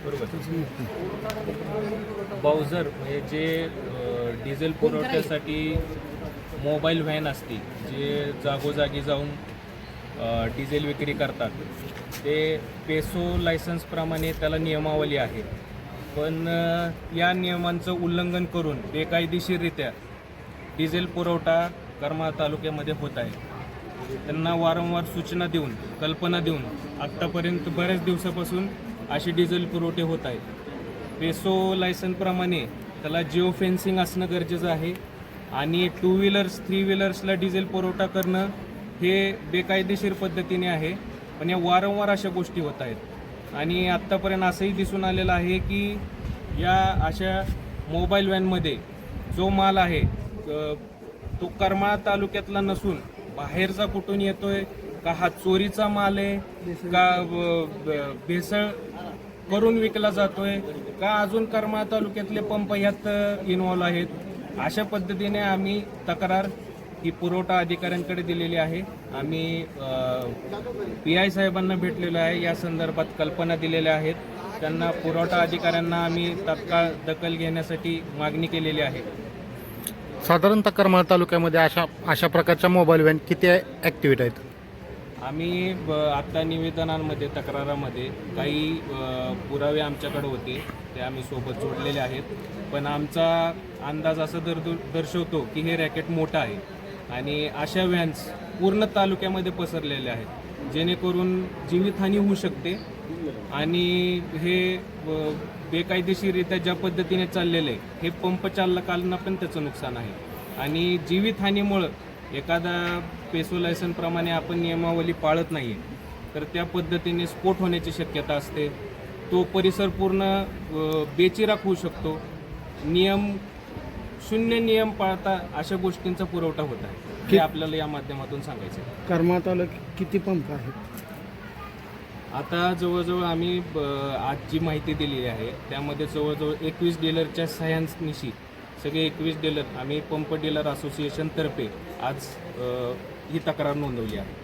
बरोबर. बाउझर म्हणजे जे डिझेल पुरवठ्यासाठी मोबाईल व्हॅन असते, जे जागोजागी जाऊन डिझेल विक्री करतात, ते पेसो लायसन्सप्रमाणे त्याला नियमावली आहे. पण या नियमांचं उल्लंघन करून बेकायदेशीररित्या डिझेल पुरवठा करमाळा तालुक्यामध्ये होत आहे. त्यांना वारंवार सूचना देऊन, कल्पना देऊन आत्तापर्यंत बऱ्याच दिवसापासून असे डिझेल पुरवठे होत आहेत. पेसो लायसन्सप्रमाणे त्याला जिओ फेन्सिंग असणं गरजेचं आहे आणि 2 व्हीलर्स 3 व्हीलर्सला डिझेल पुरवठा करणं हे बेकायदेशीर पद्धतीने आहे. पण या वारंवार अशा गोष्टी होत आहेत आणि आत्तापर्यंत असंही दिसून आलेलं आहे की या अशा मोबाईल व्हॅनमध्ये जो माल आहे तो करमाळा तालुक्यातला नसून बाहेरचा कुठून येतोय, का हा चोरीचा माल आहे, का भेसळ करून विकला जातोय, का अजून करमाळा तालुक्यातले पंप यात इन्व्हॉल्व आहेत. अशा पद्धतीने आम्ही तक्रार ही पुरवठा अधिकाऱ्यांकडे दिलेली आहे. आम्ही PI साहेबांना भेटलेलो आहे, या संदर्भात कल्पना दिलेल्या आहेत. त्यांना पुरवठा अधिकाऱ्यांना आम्ही तात्काळ दखल घेण्यासाठी मागणी केलेली आहे. साधारणतः करमाळा तालुक्यामध्ये अशा प्रकारच्या मोबाईल व्हॅन किती ॲक्टिव्हिट आहेत? आम्ही आत्ता निवेदनांमध्ये, तक्रारामध्ये काही पुरावे आमच्याकडे होते, ते आम्ही सोबत जोडलेले आहेत. पण आमचा अंदाज असा दर्शवतो की हे रॅकेट मोठं आहे आणि अशा व्हॅन्स पूर्ण तालुक्यामध्ये पसरलेल्या आहेत, जेणेकरून जीवितहानी होऊ शकते. आणि हे बेकायदेशीररित्या ज्या पद्धतीने चाललेलं आहे, हे पंप चालकांना पण त्याचं नुकसान आहे. आणि जीवितहानीमुळं एखादा पेसो लायसनप्रमाणे आपण नियमावली पाळत नाही आहे तर त्या पद्धतीने स्फोट होण्याची शक्यता असते. तो परिसर पूर्ण बेचिराख होऊ शकतो. शून्य नियम पाळता अशा गोष्टींचा पुरवठा होत आहे, हे आपल्याला या माध्यमातून सांगायचं आहे. करमाळा तालुक्यात किती पंप आहेत? आता जवळजवळ आम्ही आज जी माहिती दिलेली आहे त्यामध्ये जवळजवळ 21 डीलरच्या सह्यांनिशी सगळे 21 डीलर आम्ही पंप डीलर असोसिएशनतर्फे आज ही तक्रार नोंदवली आहे.